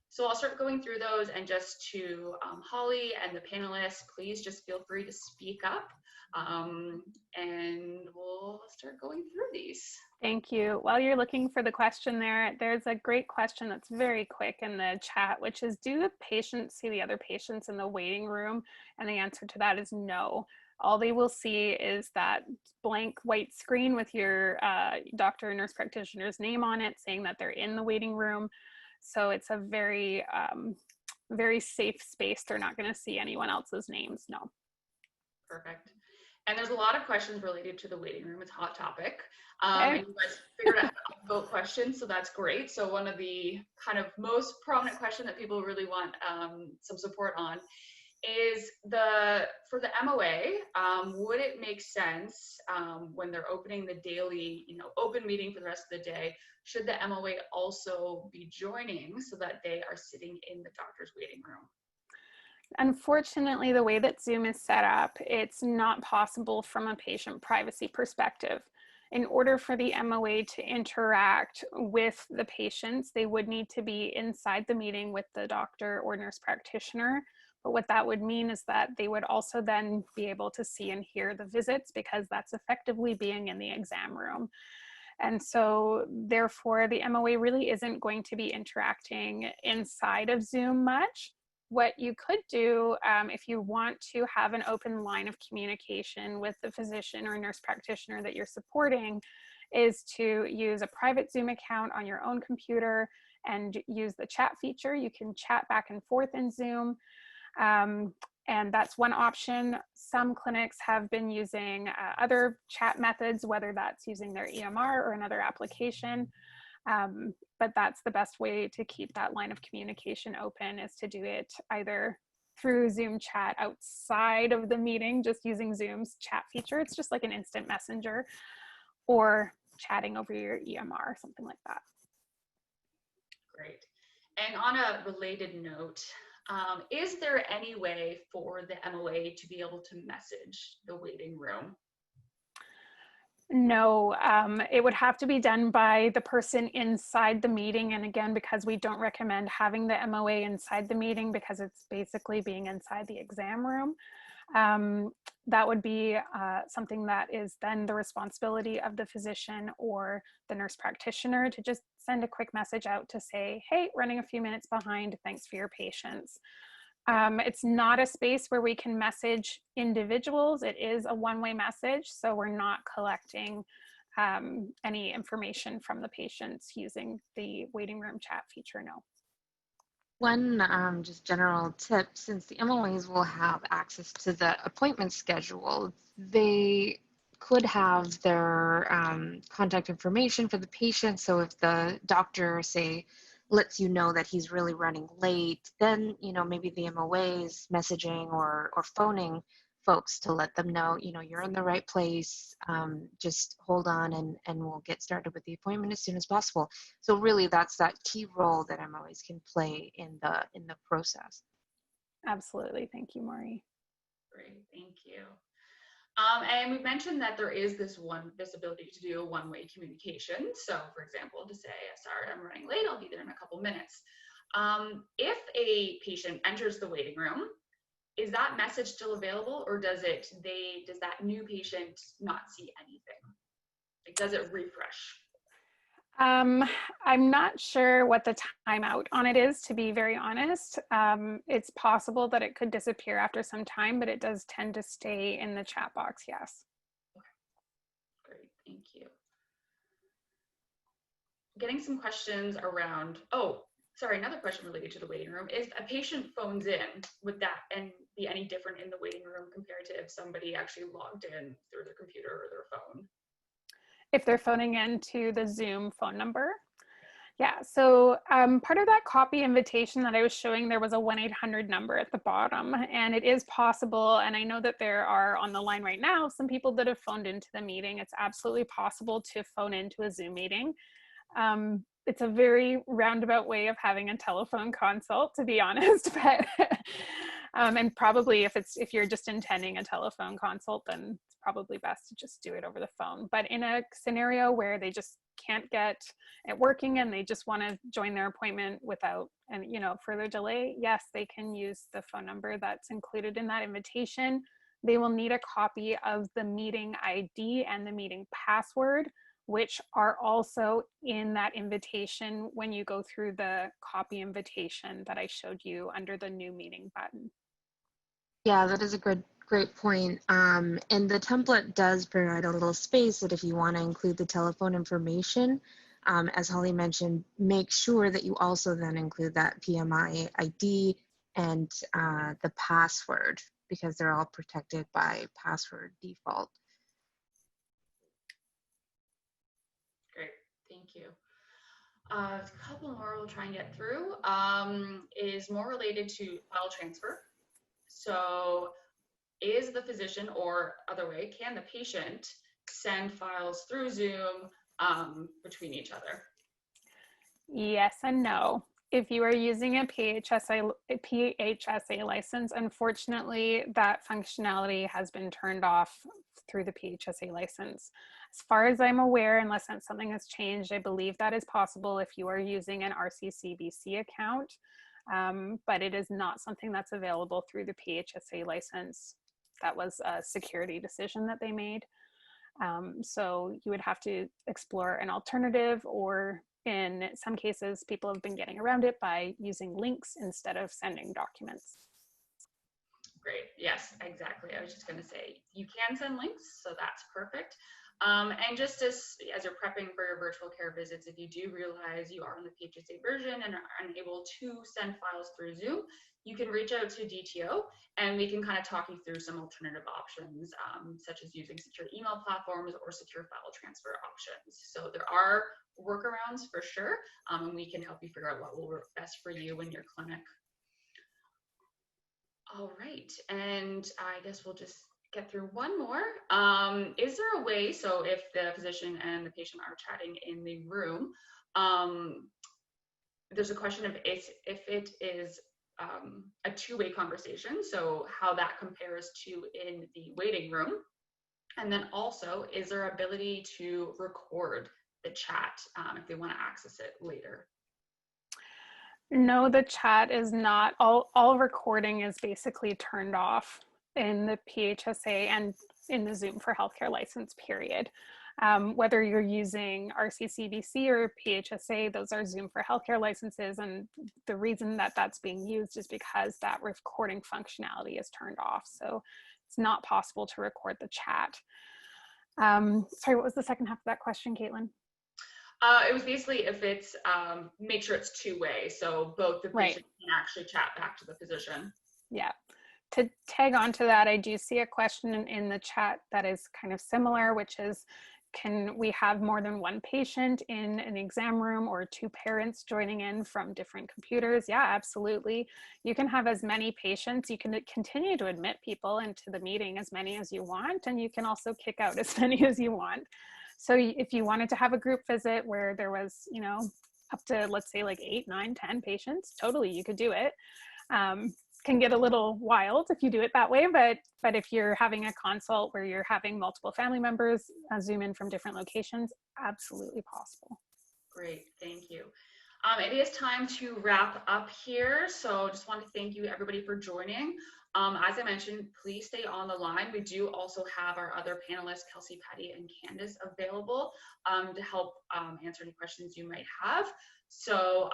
So I'll start going through those, and just to Holly and the panelists, please just feel free to speak up, and we'll start going through these. Thank you. While you're looking for the question there's a great question that's very quick in the chat, which is, do the patients see the other patients in the waiting room? And the answer to that is no. All they will see is that blank white screen with your doctor or nurse practitioner's name on it, saying that they're in the waiting room. So it's a very, very safe space. They're not going to see anyone else's names, no. Perfect. And there's a lot of questions related to the waiting room. It's a hot topic. Okay. And you guys figured out how to vote questions, so that's great. So one of the kind of most prominent question that people really want some support on is for the MOA, would it make sense when they're opening the daily, open meeting for the rest of the day, should the MOA also be joining so that they are sitting in the doctor's waiting room? Unfortunately, the way that Zoom is set up, it's not possible from a patient privacy perspective. In order for the MOA to interact with the patients, they would need to be inside the meeting with the doctor or nurse practitioner. But what that would mean is that they would also then be able to see and hear the visits, because that's effectively being in the exam room. And so therefore, the MOA really isn't going to be interacting inside of Zoom much. What you could do if you want to have an open line of communication with the physician or nurse practitioner that you're supporting is to use a private Zoom account on your own computer and use the chat feature. You can chat back and forth in Zoom. And that's one option. Some clinics have been using other chat methods, whether that's using their EMR or another application. But that's the best way to keep that line of communication open, is to do it either through Zoom chat outside of the meeting, just using Zoom's chat feature. It's just like an instant messenger, or chatting over your EMR, something like that. Great. And on a related note, is there any way for the MOA to be able to message the waiting room? No, it would have to be done by the person inside the meeting. And again, because we don't recommend having the MOA inside the meeting, because it's basically being inside the exam room, that would be something that is then the responsibility of the physician or the nurse practitioner to just send a quick message out to say, hey, running a few minutes behind, thanks for your patience. It's not a space where we can message individuals. It is a one-way message, so we're not collecting any information from the patients using the waiting room chat feature, no. One just general tip, since the MOAs will have access to the appointment schedule, they could have their contact information for the patient. So if the doctor, say, lets you know that he's really running late, then, maybe the MOA is messaging or phoning folks to let them know, you're in the right place, just hold on and we'll get started with the appointment as soon as possible. So really that's that key role that MOAs can play in the process. Absolutely, thank you, Maury. Great, thank you. And we mentioned that there is this ability to do a one-way communication. So for example, to say, sorry, I'm running late, I'll be there in a couple minutes. If a patient enters the waiting room, is that message still available, or does that new patient not see anything? Like, does it refresh? I'm not sure what the timeout on it is, to be very honest. It's possible that it could disappear after some time, but it does tend to stay in the chat box, yes. Okay. Great, thank you. Getting some questions around, another question related to the waiting room is, a patient phones in, would that be any different in the waiting room compared to if somebody actually logged in through their computer or their phone? If they're phoning into the Zoom phone number? Yeah, so part of that copy invitation that I was showing, there was a 1-800 number at the bottom, and it is possible, and I know that there are on the line right now some people that have phoned into the meeting. It's absolutely possible to phone into a Zoom meeting. It's a very roundabout way of having a telephone consult, to be honest, but and probably if you're just intending a telephone consult, then it's probably best to just do it over the phone. But in a scenario where they just can't get it working and they just want to join their appointment without further delay, yes, they can use the phone number that's included in that invitation. They will need a copy of the meeting ID and the meeting password, which are also in that invitation when you go through the copy invitation that I showed you under the new meeting button. Yeah, that is a great point. And the template does provide a little space that if you want to include the telephone information, as Holly mentioned, make sure that you also then include that PMI ID and the password, because they're all protected by password default. Great, thank you. A couple more we'll try and get through is more related to file transfer. So is the physician, or other way, can the patient send files through Zoom between each other? Yes and no. If you are using a PHSA license, unfortunately, that functionality has been turned off through the PHSA license. As far as I'm aware, unless something has changed, I believe that is possible if you are using an RCCBC account, but it is not something that's available through the PHSA license. That was a security decision that they made. So you would have to explore an alternative, or in some cases, people have been getting around it by using links instead of sending documents. Great, yes, exactly. I was just gonna say, you can send links, so that's perfect. And just as you're prepping for your virtual care visits, if you do realize you are on the PHSA version and are unable to send files through Zoom, you can reach out to DTO and we can kind of talk you through some alternative options, such as using secure email platforms or secure file transfer options. So there are workarounds for sure, and we can help you figure out what will work best for you in your clinic. All right, and I guess we'll just get through one more. Is there a way, so if the physician and the patient are chatting in the room, there's a question of if it is a two-way conversation, so how that compares to in the waiting room. And then also, is there ability to record the chat if they want to access it later? No, the chat is not. All recording is basically turned off in the PHSA and in the Zoom for Healthcare license period. Whether you're using RCCBC or PHSA, those are Zoom for Healthcare licenses, and the reason that that's being used is because that recording functionality is turned off. So it's not possible to record the chat. Sorry, what was the second half of that question, Caitlin? It was basically if it's, make sure it's two-way, so both the patient can actually chat back to the physician. Yeah. To tag onto that, I do see a question in the chat that is kind of similar, which is, can we have more than one patient in an exam room or two parents joining in from different computers? Yeah, absolutely. You can have as many patients. You can continue to admit people into the meeting, as many as you want, and you can also kick out as many as you want. So if you wanted to have a group visit where there was, up to, let's say, like 8, 9, 10 patients, totally, you could do it. Can get a little wild if you do it that way, but if you're having a consult where you're having multiple family members Zoom in from different locations, absolutely possible. Great, thank you. It is time to wrap up here, so just want to thank you everybody for joining. As I mentioned, please stay on the line. We do also have our other panelists, Kelsey, Patty, and Candace, available to help answer any questions you might have. So,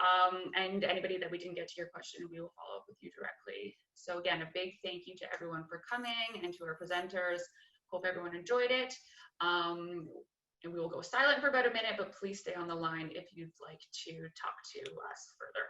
and anybody that we didn't get to your question, we will follow up with you directly. So again, a big thank you to everyone for coming and to our presenters. Hope everyone enjoyed it. And we will go silent for about a minute, but please stay on the line if you'd like to talk to us further.